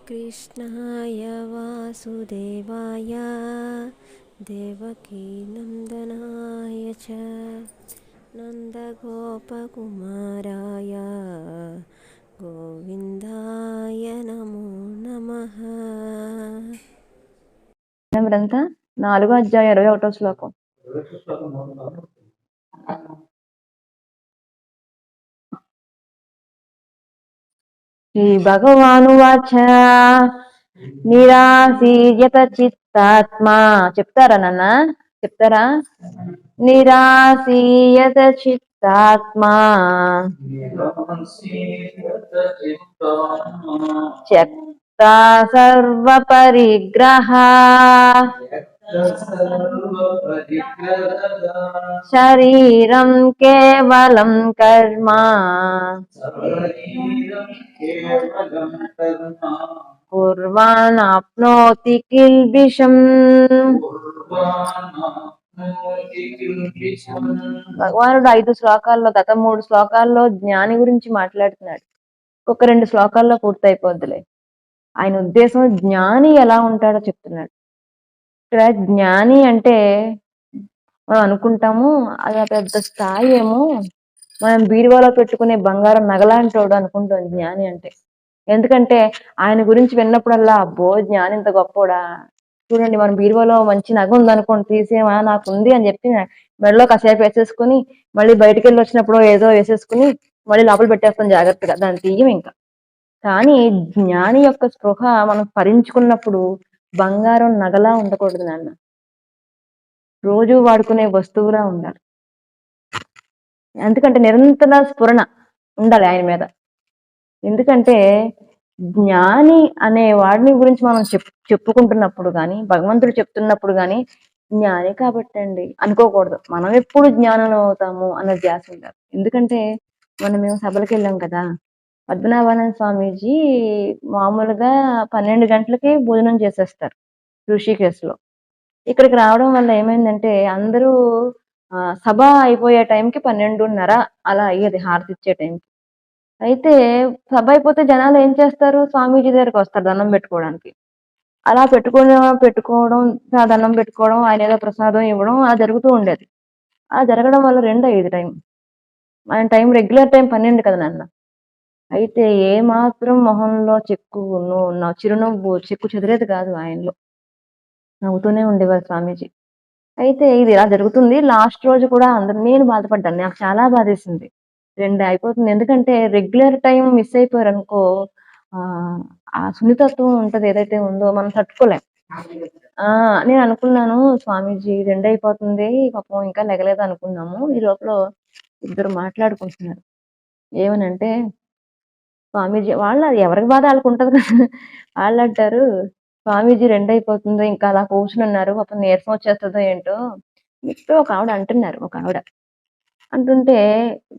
कृष्णाय वासुदेवाय देवकीनन्दनाय च नन्दगोपकुमाराय गोविन्दाय नमो नमः। నెంబర్ 4వ అధ్యాయం 21వ శ్లోకం. శ్రీ భగవానువాచ నిరాశీయత చిత్తాత్మా. చెప్తారా నాన్న? చెప్తారా? నిరాశీయత చిత్తాత్మా త్యక్తా సర్వ పరిగ్రహ శరీరం కేవలం కర్మ కుర్వాన్ ఆప్నోతి కిల్బిషం. భగవానుడు 5 శ్లోకాల్లో, గత 3 శ్లోకాల్లో జ్ఞాని గురించి మాట్లాడుతున్నాడు. ఒక 2 శ్లోకాల్లో పూర్తయిపోద్దులే. ఆయన ఉద్దేశం జ్ఞాని ఎలా ఉంటాడో చెప్తున్నాడు. ఇక్కడ జ్ఞాని అంటే మనం అనుకుంటాము అది పెద్ద స్థాయి ఏమో, మనం బీరువాలో పెట్టుకునే బంగారం నగలాంటోడు అనుకుంటాం జ్ఞాని అంటే. ఎందుకంటే ఆయన గురించి విన్నప్పుడల్లా అబ్బో జ్ఞాని ఇంత గొప్పోడా, చూడండి మనం బీరువాలో మంచి నగ ఉందనుకోండి, తీసేమా నాకు ఉంది అని చెప్పి మెడలో కాసేపు వేసేసుకుని మళ్ళీ బయటికి వెళ్ళి వచ్చినప్పుడు ఏదో వేసేసుకుని మళ్ళీ లోపల పెట్టేస్తాం జాగ్రత్తగా, దాన్ని తీయం ఇంకా. కానీ జ్ఞాని యొక్క స్పృహ మనం భరించుకున్నప్పుడు బంగారం నగలా ఉండకూడదు నాన్న, రోజు వాడుకునే వస్తువులా ఉండాలి. ఎందుకంటే నిరంతర స్ఫురణ ఉండాలి ఆయన మీద. ఎందుకంటే జ్ఞాని అనే వాడిని గురించి మనం చెప్పుకుంటున్నప్పుడు కానీ, భగవంతుడు చెప్తున్నప్పుడు కానీ జ్ఞాని కాబట్టి అండి అనుకోకూడదు. మనం ఎప్పుడు జ్ఞానం అవుతాము అన్న ధ్యాస ఉండాలి. ఎందుకంటే మేము సభలకు వెళ్ళాం కదా, పద్మనాభానంద స్వామీజీ మామూలుగా 12 గంటలకి భోజనం చేసేస్తారు ఋషికేశ్లో. ఇక్కడికి రావడం వల్ల ఏమైందంటే అందరూ సభ అయిపోయే టైంకి 12:30 అలా అయ్యేది, హారతి ఇచ్చే టైంకి. అయితే సభ అయిపోతే జనాలు ఏం చేస్తారు, స్వామీజీ దగ్గరికి వస్తారు దండం పెట్టుకోవడానికి. అలా పెట్టుకోవడం దండం పెట్టుకోవడం, ఆయన ఏదో ప్రసాదం ఇవ్వడం అలా జరుగుతూ ఉండేది. అలా జరగడం వల్ల 2 అయ్యేది టైం. ఆయన టైం రెగ్యులర్ టైం 12 కదా నాన్న. అయితే ఏ మాత్రం మొహంలో చిరునవ్వు చెక్కు చెదిరేది కాదు ఆయనలో, నవ్వుతూనే ఉండేవారు స్వామీజీ. అయితే ఇది ఇలా జరుగుతుంది. లాస్ట్ రోజు కూడా నేను బాధపడ్డాను, నాకు చాలా బాధేసింది. 2 అయిపోతుంది. ఎందుకంటే రెగ్యులర్ టైం మిస్ అయిపోయారు అనుకో, ఆ సున్నితత్వం ఉంటది ఏదైతే ఉందో మనం తట్టుకోలేం. నేను అనుకున్నాను స్వామీజీ 2 అయిపోతుంది పాపం ఇంకా లెగలేదు అనుకున్నాము. ఈ లోపల ఇద్దరు మాట్లాడుకుంటున్నారు. ఏమనంటే స్వామీజీ వాళ్ళు, ఎవరికి బాధ వాళ్ళకు ఉంటది కదా, వాళ్ళు అంటారు స్వామీజీ 2 అయిపోతుందో ఇంకా అలా కూర్చుని ఉన్నారు, పాపం నీరసం వచ్చేస్తుందో ఏంటో చెప్పి ఒక ఆవిడ అంటున్నారు. ఒక ఆవిడ అంటుంటే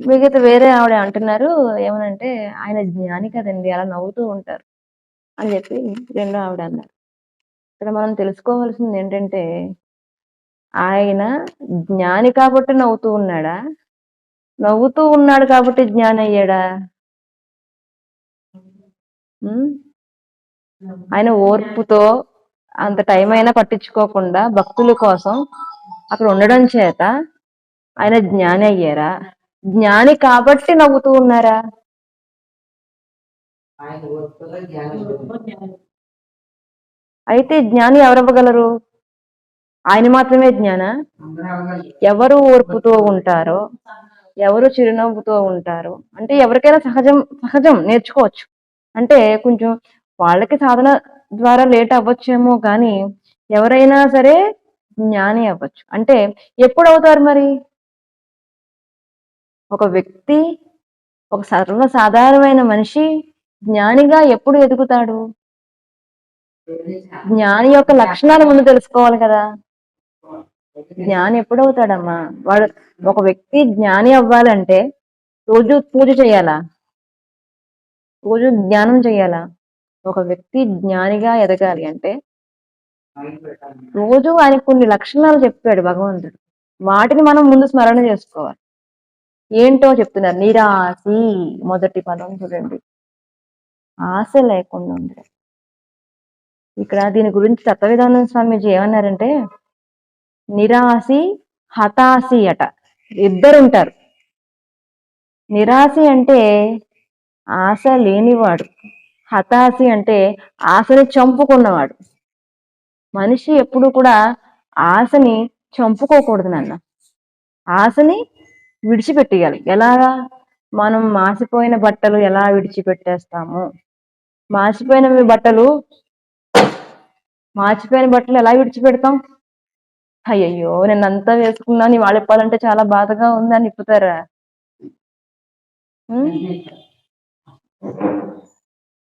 మిగతా వేరే ఆవిడ అంటున్నారు ఏమనంటే ఆయన జ్ఞాని కదండి అలా నవ్వుతూ ఉంటారు అని చెప్పి రెండో ఆవిడ అన్నారు. ఇక్కడ మనం తెలుసుకోవాల్సింది ఏంటంటే ఆయన జ్ఞాని కాబట్టి నవ్వుతూ ఉన్నాడా, నవ్వుతూ ఉన్నాడు కాబట్టి జ్ఞాని అయ్యాడా? ఆయన ఓర్పుతో అంత టైం అయినా పట్టించుకోకుండా భక్తుల కోసం అక్కడ ఉండడం చేత ఆయన జ్ఞాని అయ్యారా, జ్ఞాని కాబట్టి నవ్వుతూ ఉన్నారా? అయితే జ్ఞాని ఎవరవ్వగలరు? ఆయన మాత్రమే జ్ఞాన? ఎవరు ఓర్పుతో ఉంటారో, ఎవరు చిరునవ్వుతో ఉంటారో, అంటే ఎవరికైనా సహజం నేర్చుకోవచ్చు. అంటే కొంచెం వాళ్ళకి సాధన ద్వారా లేట్ అవ్వచ్చేమో కానీ ఎవరైనా సరే జ్ఞాని అవ్వచ్చు. అంటే ఎప్పుడు అవుతారు మరి? ఒక వ్యక్తి, ఒక సర్వసాధారణమైన మనిషి జ్ఞానిగా ఎప్పుడు ఎదుగుతాడు? జ్ఞాని యొక్క లక్షణాలు ముందు తెలుసుకోవాలి కదా. జ్ఞాని ఎప్పుడవుతాడమ్మా? వాడు ఒక వ్యక్తి జ్ఞాని అవ్వాలంటే రోజు పూజ చేయాలా, రోజు జ్ఞానం చేయాలా? ఒక వ్యక్తి జ్ఞానిగా ఎదగాలి అంటే రోజు ఆయనకు కొన్ని లక్షణాలు చెప్పాడు భగవంతుడు, వాటిని మనం ముందు స్మరణ చేసుకోవాలి. ఏంటో చెప్తున్నారు. నిరాశి మొదటి పదం చూడండి, ఆశ లేకుండా ఉండదు. ఇక్కడ దీని గురించి తత్వవిధానం స్వామీజీ ఏమన్నారంటే, నిరాశి హతాశి అట, ఇద్దరు ఉంటారు. నిరాశి అంటే ఆశ లేనివాడు, హతాశి అంటే ఆశని చంపుకున్నవాడు. మనిషి ఎప్పుడు కూడా ఆశని చంపుకోకూడదు నాన్న, ఆశని విడిచిపెట్టేయాలి. ఎలాగా? మనం మాసిపోయిన బట్టలు ఎలా విడిచిపెట్టేస్తాము, మాసిపోయిన బట్టలు ఎలా విడిచిపెడతాం? అయ్యయ్యో నిన్నంతా వేసుకున్నాను ఇవాళ ఇప్పాలంటే చాలా బాధగా ఉందని ఇప్పుతారా?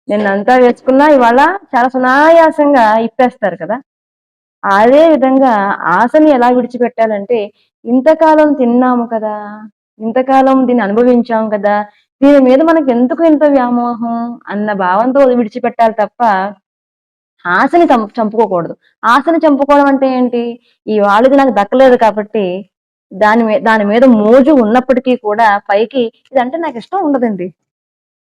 నిన్నంతా వేసుకున్నా ఇవాళ చాలా సునాయాసంగా ఇప్పేస్తారు కదా. అదే విధంగా ఆశని ఎలా విడిచిపెట్టాలంటే, ఇంతకాలం తిన్నాము కదా, ఇంతకాలం దీన్ని అనుభవించాం కదా, దీని మీద మనకి ఎందుకు ఇంత వ్యామోహం అన్న భావంతో విడిచిపెట్టాలి తప్ప ఆశని చంపుకోకూడదు. ఆశని చంపుకోవడం అంటే ఏంటి? ఈ వాళ్ళది నాకు దక్కలేదు కాబట్టి దాని మీద మోజు ఉన్నప్పటికీ కూడా పైకి ఇదంటే నాకు ఇష్టం ఉండదండి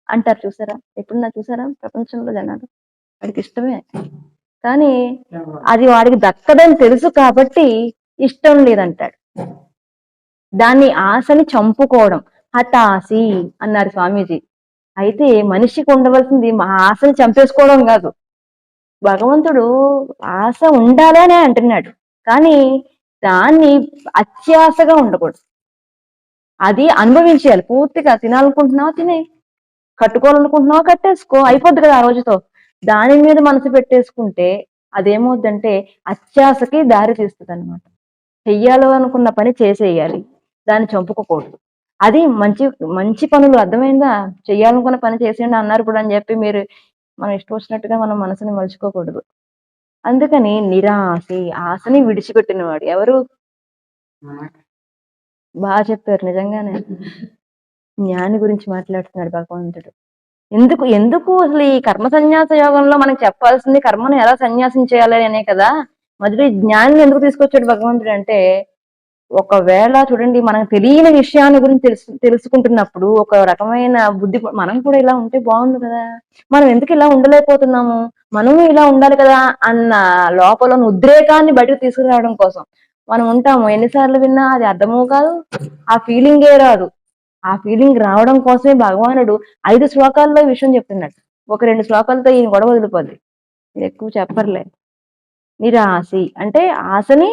అంటారు. చూసారా? ఎప్పుడన్నా చూసారా? ప్రపంచంలో జనాలు వాడికి ఇష్టమే, కానీ అది వాడికి దక్కదని తెలుసు కాబట్టి ఇష్టం లేదంటాడు. దాన్ని ఆశని చంపుకోవడం హతాసి అన్నారు స్వామీజీ. అయితే మనిషికి ఉండవలసింది మా ఆశని చంపేసుకోవడం కాదు. భగవంతుడు ఆశ ఉండాలనే అంటున్నాడు, కానీ దాన్ని అత్యాశగా ఉండకూడదు. అది అనుభవించేయాలి. పూర్తిగా తినాలనుకుంటున్నావా తినే, కట్టుకోవాలనుకుంటున్నావా కట్టేసుకో, అయిపోద్ది కదా ఆ రోజుతో. దాని మీద మనసు పెట్టేసుకుంటే అదేమవుద్దంటే అత్యాశకి దారి తీస్తుంది అనమాట. చెయ్యాలో అనుకున్న పని చేసేయాలి, దాన్ని చంపుకోకూడదు. అది మంచి మంచి పనులు, అర్థమైందా? చెయ్యాలనుకున్న పని చేసేయండి అన్నారు ఇప్పుడు అని చెప్పి మీరు మనం ఇష్టం వచ్చినట్టుగా మనం మనసుని మలుచుకోకూడదు. అందుకని నిరాశి, ఆశని విడిచిపెట్టినవాడు ఎవరు? బాగా చెప్పారు నిజంగానే. జ్ఞాని గురించి మాట్లాడుతున్నాడు భగవంతుడు. ఎందుకు ఎందుకు అసలు ఈ కర్మ సన్యాస యోగంలో మనకు చెప్పాల్సింది కర్మను ఎలా సన్యాసం చేయాలి అనే కదా. మొదటి జ్ఞానిని ఎందుకు తీసుకొచ్చాడు భగవంతుడు అంటే, ఒకవేళ చూడండి మనకు తెలియని విషయాన్ని గురించి తెలుసుకుంటున్నప్పుడు ఒక రకమైన బుద్ధి, మనం కూడా ఇలా ఉంటే బాగుండు కదా, మనం ఎందుకు ఇలా ఉండలేకపోతున్నాము, మనము ఇలా ఉండాలి కదా అన్న లోపల ఉద్రేకాన్ని బయటకు తీసుకురావడం కోసం మనం ఉంటాము. ఎన్నిసార్లు విన్నా అది అర్థమూ కాదు, ఆ ఫీలింగే రాదు. ఆ ఫీలింగ్ రావడం కోసమే భగవానుడు 5 శ్లోకాల్లో ఈ విషయం చెప్తున్నాడు. ఒక 2 శ్లోకాలతో ఈ గొడవ వదిలిపోద్ది, ఎక్కువ చెప్పర్లే. నిరాశి అంటే ఆశని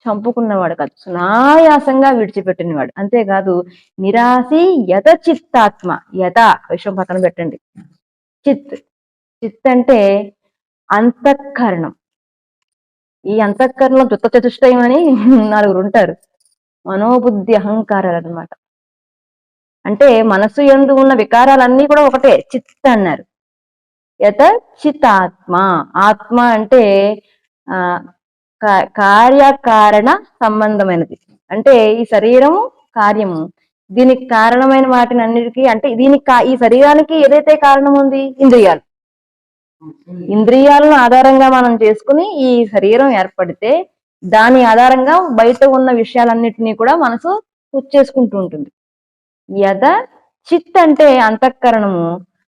చంపుకున్నవాడు కాదు, సునాయాసంగా విడిచిపెట్టినవాడు. అంతేకాదు నిరాశి యత చిత్తాత్మ. యత విషయం పక్కన పెట్టండి. చిత్ అంటే అంతఃకరణం. ఈ అంతఃకరణం దుత్త చతుష్టయం అని 4 ఉంటారు. మనోబుద్ధి అహంకారాలు అనమాట. అంటే మనసు యందు ఉన్న వికారాలన్నీ కూడా ఒకటే, చిత్ అన్నారు. యత చిత్తాత్మ. ఆత్మ అంటే కార్యకారణ సంబంధమైనది. అంటే ఈ శరీరము కార్యము, దీనికి కారణమైన వాటిని అన్నిటికీ, అంటే దీనికి ఈ శరీరానికి ఏదైతే కారణం ఉంది, ఇంద్రియాలు. ఇంద్రియాలను ఆధారంగా మనం చేసుకుని ఈ శరీరం ఏర్పడితే దాని ఆధారంగా బయట ఉన్న విషయాలన్నిటినీ కూడా మనసు చేసుకుంటూ ఉంటుంది. యద చిత్ అంటే అంతఃకరణము,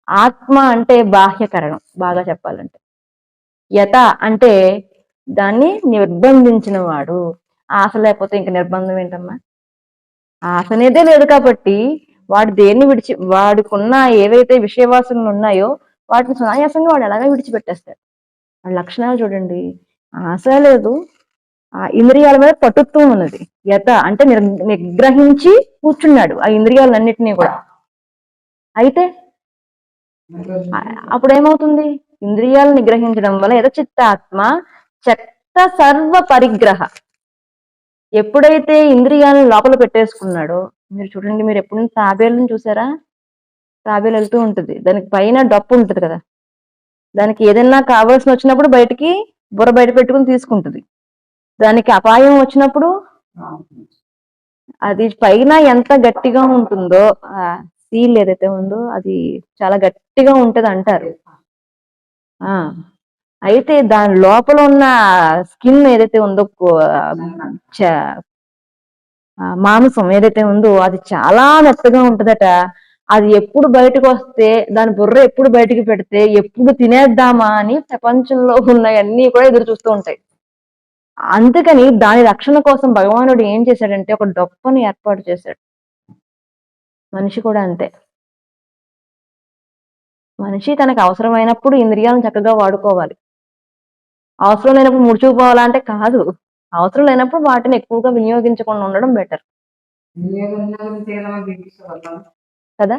ఆత్మ అంటే బాహ్యకరణం. బాగా చెప్పాలంటే యత అంటే దాన్ని నిర్బంధించిన వాడు. ఆశ లేకపోతే ఇంక నిర్బంధం ఏంటమ్మా? ఆశ అనేదే లేదు కాబట్టి వాడు దేన్ని వాడుకున్న ఏవైతే విషయవాసనలు ఉన్నాయో వాటిని సునాయాసంగా వాడు ఎలాగా విడిచిపెట్టేస్తాడు. వాడి లక్షణాలు చూడండి. ఆశ లేదు, ఆ ఇంద్రియాల మీద పటుత్వం ఉన్నది. యత అంటే నిగ్రహించి కూర్చున్నాడు ఆ ఇంద్రియాలన్నిటినీ కూడా. అయితే అప్పుడు ఏమవుతుంది? ఇంద్రియాలను నిగ్రహించడం వల్ల యథచిత్తాత్మ చక్త సర్వ పరిగ్రహ. ఎప్పుడైతే ఇంద్రియాలను లోపల పెట్టేసుకున్నాడో, మీరు చూడండి, మీరు ఎప్పుడు తాబేళ్ళని చూసారా? తాబేలు వెళ్తూ ఉంటుంది, దానికి పైన డప్పు ఉంటుంది కదా, దానికి ఏదైనా కావాల్సిన వచ్చినప్పుడు బయటికి బుర్ర బయట పెట్టుకుని తీసుకుంటుంది. దానికి అపాయం వచ్చినప్పుడు అది పైన ఎంత గట్టిగా ఉంటుందో, ఆ సీల్ ఏదైతే ఉందో అది చాలా గట్టిగా ఉంటది అంటారు. అయితే దాని లోపల ఉన్న స్కిన్ ఏదైతే ఉందో, మాంసం ఏదైతే ఉందో అది చాలా మెత్తగా ఉంటదట. అది ఎప్పుడు బయటకు వస్తే, దాని బుర్ర ఎప్పుడు బయటికి పెడితే, ఎప్పుడు తినేద్దామా అని ప్రపంచంలో ఉన్నవన్నీ కూడా ఎదురు చూస్తూ ఉంటాయి. అందుకని దాని రక్షణ కోసం భగవానుడు ఏం చేశాడంటే ఒక డొప్పని ఏర్పాటు చేశాడు. మనిషి కూడా అంతే. మనిషి తనకు అవసరమైనప్పుడు ఇంద్రియాలను చక్కగా వాడుకోవాలి. అవసరం లేనప్పుడు ముడుచుకుపోవాలా అంటే కాదు. అవసరం లేనప్పుడు వాటిని ఎక్కువగా వినియోగించకుండా ఉండడం బెటర్ కదా.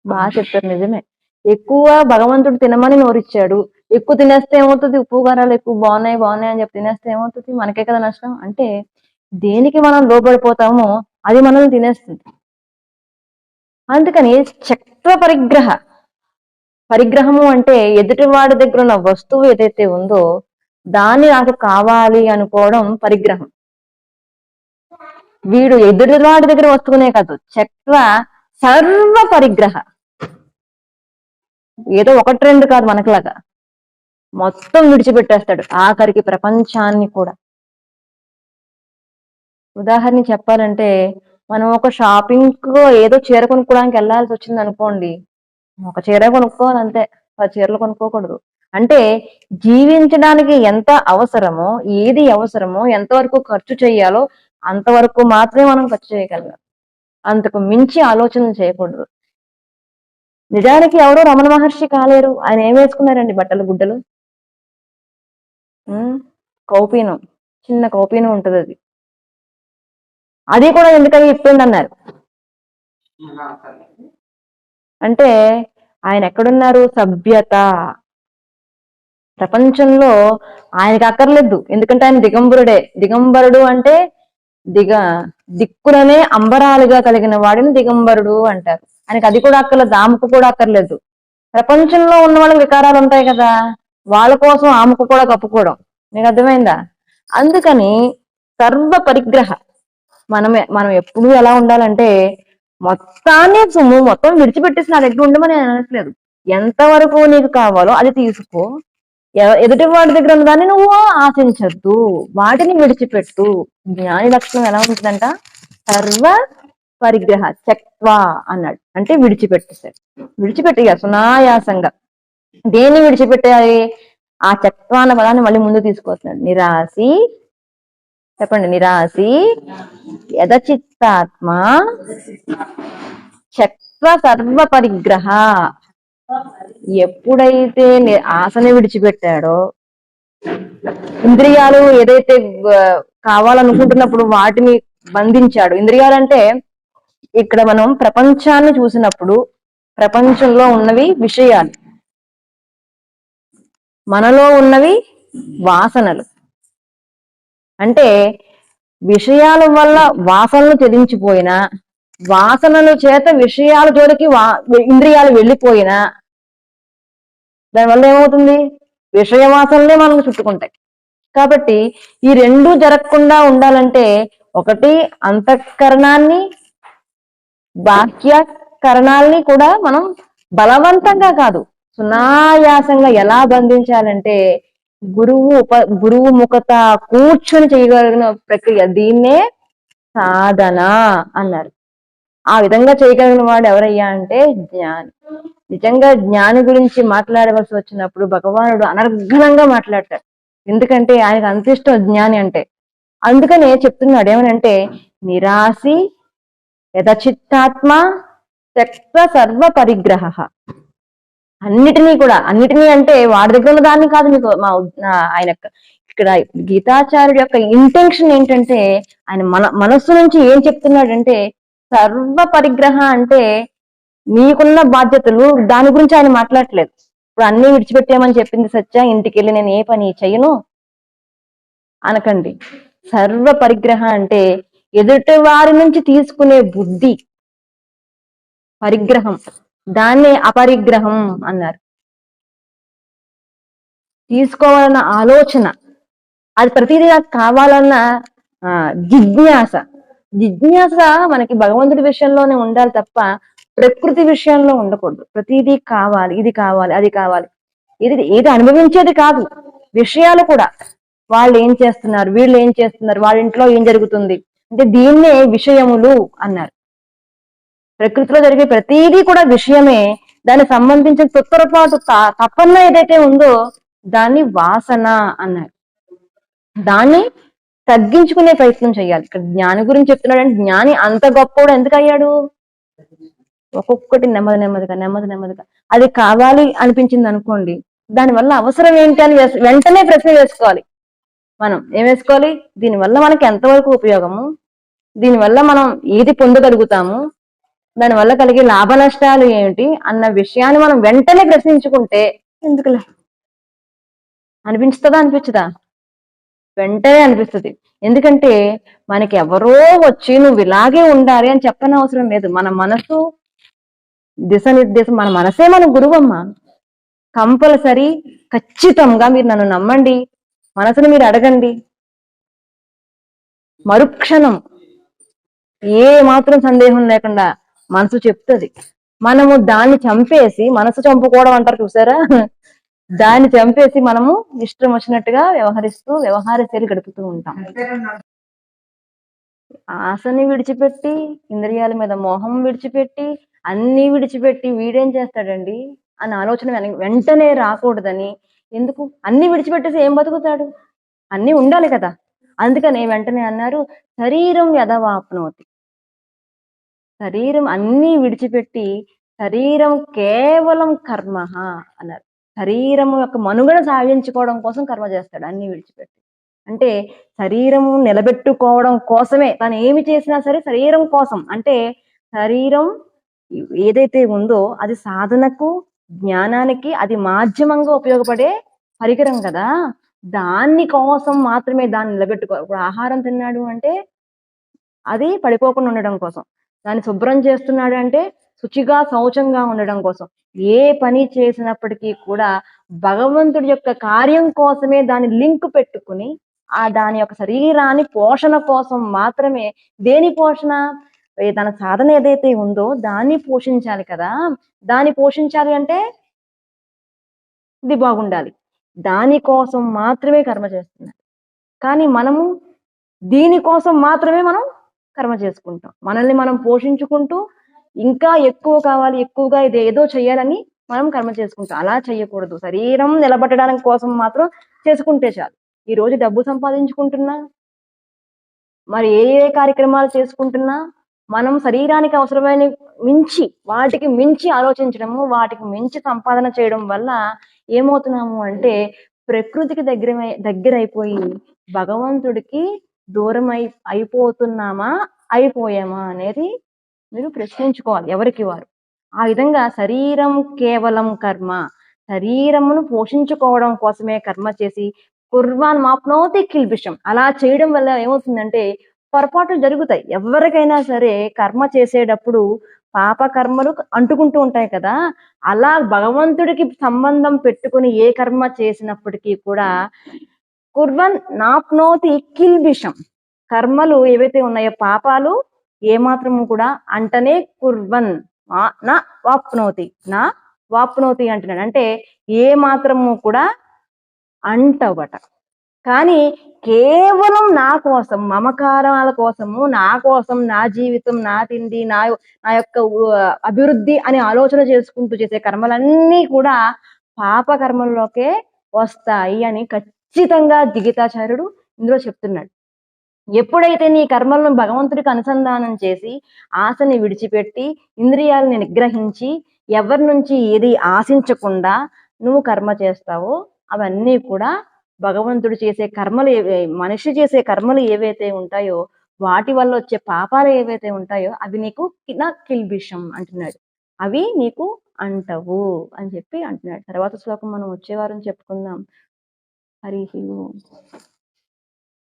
బాగా చెప్పారు, నిజమే. ఎక్కువ భగవంతుడు తినమని నోరిచ్చాడు. ఎక్కువ తినేస్తే ఏమవుతుంది? ఉప్పు కారాలు ఎక్కువ బాగున్నాయి బాగున్నాయి అని చెప్పి తినేస్తే ఏమవుతుంది? మనకే కదా నష్టం. అంటే దేనికి మనం లోబడిపోతామో అది మనల్ని తినేస్తుంది. అందుకని చక్ర పరిగ్రహము అంటే ఎదుటివాడి దగ్గర ఉన్న వస్తువు ఏదైతే ఉందో దాన్ని నాకు కావాలి అనుకోవడం పరిగ్రహం. వీడు ఎదుటివాడి దగ్గర వస్తువునే కాదు, చక్ర సర్వ పరిగ్రహ. ఏదో ఒకటి రెండు కాదు, మనకులాగా మొత్తం విడిచిపెట్టేస్తాడు, ఆఖరికి ప్రపంచాన్ని కూడా. ఉదాహరణ చెప్పాలంటే, మనం ఒక షాపింగ్ ఏదో చీర కొనుక్కోవడానికి వెళ్ళాల్సి వచ్చింది అనుకోండి, ఒక చీర కొనుక్కోవాలంతే, 10 చీరలు కొనుక్కోకూడదు. అంటే జీవించడానికి ఎంత అవసరమో, ఏది అవసరమో, ఎంతవరకు ఖర్చు చేయాలో అంతవరకు మాత్రమే మనం ఖర్చు చేయగలం. అంతకు మించి ఆలోచన చేయకూడదు. నిజానికి ఎవరో రమణ మహర్షి కాలేరు. ఆయన ఏం వేసుకున్నారండి? బట్టలు, గుడ్డలు, కౌపీనం, చిన్న కౌపీనం ఉంటుంది, అది కూడా ఎందుకని ఇప్పండి అన్నారు. అంటే ఆయన ఎక్కడున్నారు? సభ్యత. ప్రపంచంలో ఆయనకి అక్కర్లేదు, ఎందుకంటే ఆయన దిగంబరుడే. దిగంబరుడు అంటే దిక్కులనే అంబరాలుగా కలిగిన వాడిని దిగంబరుడు అంటారు. ఆయనకి అది కూడా అక్కర్లేదు, ఆమెకు కూడా అక్కర్లేదు. ప్రపంచంలో ఉన్న వాళ్ళకి వికారాలు ఉంటాయి కదా, వాళ్ళ కోసం ఆమెకు కూడా కప్పుకోవడం. నీకు అర్థమైందా? అందుకని సర్వ పరిగ్రహ. మనం ఎప్పుడు ఎలా ఉండాలంటే మొత్తాన్ని సొమ్ము మొత్తం విడిచిపెట్టేసిన ఎట్లా ఉండమని అనట్లేదు. ఎంతవరకు నీకు కావాలో అది తీసుకో, ఎదుటి వాడి దగ్గర ఉన్న దాన్ని నువ్వు ఆశించద్దు, వాటిని విడిచిపెట్టు. జ్ఞాని లక్షణం ఎలా ఉంటుందంట? సర్వ పరిగ్రహ చక్వా అన్నాడు. అంటే విడిచిపెట్టేశాడు. విడిచిపెట్టి సునాయాసంగా. దేన్ని విడిచిపెట్టాలి? ఆ చక్వా అన్న పదాన్ని మళ్ళీ ముందు తీసుకొస్తున్నాడు. నిరాశి, చెప్పండి, నిరాశి యదచిత్తాత్మ చక్వ సర్వ పరిగ్రహ. ఎప్పుడైతే ఆశని విడిచిపెట్టాడో, ఇంద్రియాలు ఏదైతే కావాలనుకుంటున్నప్పుడు వాటిని బంధించాడు. ఇంద్రియాలంటే ఇక్కడ మనం ప్రపంచాన్ని చూసినప్పుడు ప్రపంచంలో ఉన్నవి విషయాలు, మనలో ఉన్నవి వాసనలు. అంటే విషయాల వల్ల వాసనలు చెదించిపోయినా, వాసనల చేత విషయాల జోలికి ఇంద్రియాలు వెళ్ళిపోయినా దానివల్ల ఏమవుతుంది? విషయ వాసనలే మనల్ని చుట్టుకుంటాయి. కాబట్టి ఈ రెండు జరగకుండా ఉండాలంటే ఒకటి అంతఃకరణాన్ని, బాహ్యకరణాల్ని కూడా మనం బలవంతంగా కాదు, సునాయాసంగా ఎలా బంధించాలంటే గురువు ముఖత కూర్చొని చేయగలిగిన ప్రక్రియ, దీన్నే సాధన అన్నారు. ఆ విధంగా చేయగలిగిన వాడు ఎవరయ్యా అంటే జ్ఞాని. నిజంగా జ్ఞాని గురించి మాట్లాడవలసి వచ్చినప్పుడు భగవానుడు అనర్ఘనంగా మాట్లాడతాడు. ఎందుకంటే ఆయనకు అంత ఇష్టం జ్ఞాని అంటే. అందుకనే చెప్తున్నాడు ఏమనంటే, నిరాశి యథచిత్తాత్మ త్యక్త సర్వ పరిగ్రహ. అన్నిటినీ అంటే వాడి దగ్గర ఉన్న దాన్ని కాదు. మీకు ఆయన ఇక్కడ గీతాచార్యుడు యొక్క ఇంటెన్షన్ ఏంటంటే, ఆయన మనస్సు నుంచి ఏం చెప్తున్నాడంటే, సర్వ పరిగ్రహ అంటే నీకున్న బాధ్యతలు, దాని గురించి ఆయన మాట్లాడట్లేదు. ఇప్పుడు అన్ని విడిచిపెట్టామని చెప్పింది సత్య, ఇంటికి వెళ్ళి నేను ఏ పని చెయ్యను అనకండి. సర్వ పరిగ్రహ అంటే ఎదుటి వారి నుంచి తీసుకునే బుద్ధి పరిగ్రహం, దాన్నే అపరిగ్రహం అన్నారు. తీసుకోవాలన్న ఆలోచన, అది ప్రతిదీ నాకు కావాలన్న జిజ్ఞాస మనకి భగవంతుడి విషయంలోనే ఉండాలి తప్ప ప్రకృతి విషయంలో ఉండకూడదు. ప్రతిదీ కావాలి, ఇది కావాలి, అది కావాలి, ఏది అనుభవించేది కాదు. విషయాలు కూడా, వాళ్ళు ఏం చేస్తున్నారు, వీళ్ళు ఏం చేస్తున్నారు, వాళ్ళ ఇంట్లో ఏం జరుగుతుంది అంటే దీన్నే విషయములు అన్నారు. ప్రకృతిలో జరిగే ప్రతిదీ కూడా విషయమే. దానికి సంబంధించిన తొత్తరపాటు తపన ఏదైతే ఉందో దాన్ని వాసన అన్నారు. దాన్ని తగ్గించుకునే ప్రయత్నం చేయాలి. ఇక్కడ జ్ఞాని గురించి చెప్తున్నాడంటే జ్ఞాని అంత గొప్పవాడు ఎందుకు అయ్యాడు? ఒక్కొక్కటి నెమ్మదిగా అది కావాలి అనిపించింది అనుకోండి, దానివల్ల అవసరం ఏంటి అని వెంటనే ప్రశ్న వేసుకోవాలి. మనం ఏం వేసుకోవాలి? దీనివల్ల మనకి ఎంతవరకు ఉపయోగము, దీనివల్ల మనం ఏది పొందగలుగుతాము, దానివల్ల కలిగే లాభ నష్టాలు ఏమిటి అన్న విషయాన్ని మనం వెంటనే ప్రశ్నించుకుంటే ఎందుకులే అనిపించుతుందా? అనిపించదా? వెంటనే అనిపిస్తుంది. ఎందుకంటే మనకి ఎవరో వచ్చి నువ్వు ఇలాగే ఉండాలి అని చెప్పని అవసరం లేదు. మన మనసు దిశనిర్దేశం, మన మనసే మన గురువమ్మ. కంపల్సరీ ఖచ్చితంగా మీరు నన్ను నమ్మండి, మనసును మీరు అడగండి, మరుక్షణం ఏ మాత్రం సందేహం లేకుండా మనసు చెప్తుంది. మనము దాన్ని చంపేసి, మనసు చంపుకోవడం అంటారు చూసారా, దాన్ని చంపేసి మనము ఇష్టం వచ్చినట్టుగా వ్యవహారశైలి గడుపుతూ ఉంటాం. ఆశని విడిచిపెట్టి, ఇంద్రియాల మీద మోహం విడిచిపెట్టి, అన్ని విడిచిపెట్టి వీడేం చేస్తాడండి అన్న ఆలోచన వెంటనే రాకూడదని. ఎందుకు? అన్ని విడిచిపెట్టేసి ఏం బతుకుతాడు? అన్ని ఉండాలి కదా. అందుకని వెంటనే అన్నారు శరీరం యదవాప్నోతి. శరీరం అన్ని విడిచిపెట్టి శరీరం కేవలం కర్మ అన్నారు. శరీరము యొక్క మనుగడ సాగించుకోవడం కోసం కర్మ చేస్తాడు అన్ని విడిచిపెట్టి. అంటే శరీరము నిలబెట్టుకోవడం కోసమే తను ఏమి చేసినా సరే శరీరం కోసం. అంటే శరీరం ఏదైతే ఉందో అది సాధనకు, జ్ఞానానికి అది మాధ్యమంగా ఉపయోగపడే పరికరం కదా. దాన్ని కోసం మాత్రమే దాన్ని నిలబెట్టుకో. ఇప్పుడు ఆహారం తిన్నాడు అంటే అది పడిపోకుండా ఉండడం కోసం, దాన్ని శుభ్రం చేస్తున్నాడు అంటే శుచిగా శౌచంగా ఉండడం కోసం. ఏ పని చేసినప్పటికీ కూడా భగవంతుడి యొక్క కార్యం కోసమే దాన్ని లింక్ పెట్టుకుని దాని యొక్క శరీరాన్ని పోషణ కోసం మాత్రమే. దేని పోషణ? తన సాధన ఏదైతే ఉందో దాన్ని పోషించాలి కదా. దాన్ని పోషించాలి అంటే ఇది బాగుండాలి. దానికోసం మాత్రమే కర్మ చేస్తున్నారు. కానీ మనము దీనికోసం మాత్రమే మనం కర్మ చేసుకుంటాం. మనల్ని మనం పోషించుకుంటూ ఇంకా ఎక్కువ కావాలి, ఎక్కువగా ఇది ఏదో చెయ్యాలని మనం కర్మ చేసుకుంటాం. అలా చెయ్యకూడదు. శరీరం నిలబెట్టడానికి కోసం మాత్రం చేసుకుంటే చాలు. ఈ రోజు డబ్బు సంపాదించుకుంటున్నా, మరి ఏ కార్యక్రమాలు చేసుకుంటున్నా మనం శరీరానికి అవసరమైన మించి, వాటికి మించి ఆలోచించడము, వాటికి మించి సంపాదన చేయడం వల్ల ఏమవుతున్నాము అంటే ప్రకృతికి దగ్గరైపోయి భగవంతుడికి దూరం అయిపోయామా అనేది మీరు ప్రశ్నించుకోవాలి ఎవరికి వారు. ఆ విధంగా శరీరం కేవలం కర్మ, శరీరమును పోషించుకోవడం కోసమే కర్మ చేసి కుర్వాన్ మాప్నోతి కిల్బిషం. అలా చేయడం వల్ల ఏమవుతుందంటే పొరపాట్లు జరుగుతాయి. ఎవరికైనా సరే కర్మ చేసేటప్పుడు పాప కర్మలు అంటుకుంటూ ఉంటాయి కదా. అలా భగవంతుడికి సంబంధం పెట్టుకుని ఏ కర్మ చేసినప్పటికీ కూడా కుర్వన్ నాప్నోతి కిల్బిషం, కర్మలు ఏవైతే ఉన్నాయో పాపాలు ఏమాత్రము కూడా అంటనే కుర్వన్ నా వాప్నోతి అంటున్నాడు. అంటే ఏ మాత్రము కూడా అంటవట. కానీ కేవలం నా కోసం, మమకారాల కోసము, నా కోసం, నా జీవితం, నా తిండి, నా యొక్క అభివృద్ధి అనే ఆలోచన చేసుకుంటూ చేసే కర్మలన్నీ కూడా పాప కర్మల్లోకే వస్తాయి అని ఖచ్చితంగా జిగీతాచార్యుడు ఇందులో చెప్తున్నాడు. ఎప్పుడైతే నీ కర్మలను భగవంతుడికి అనుసంధానం చేసి ఆశని విడిచిపెట్టి ఇంద్రియాలని నిగ్రహించి ఎవరి నుంచి ఏది ఆశించకుండా నువ్వు కర్మ చేస్తావో అవన్నీ కూడా భగవంతుడు చేసే కర్మలు, మనిషి చేసే కర్మలు ఏవైతే ఉంటాయో వాటి వల్ల వచ్చే పాపాలు ఏవైతే ఉంటాయో అవి నీకు కిల్బిషం అంటున్నాడు, అవి నీకు అంటవు అని చెప్పి అంటున్నాడు. తర్వాత శ్లోకం మనం వచ్చే వారం చెప్పుకుందాం. హరి ఓం.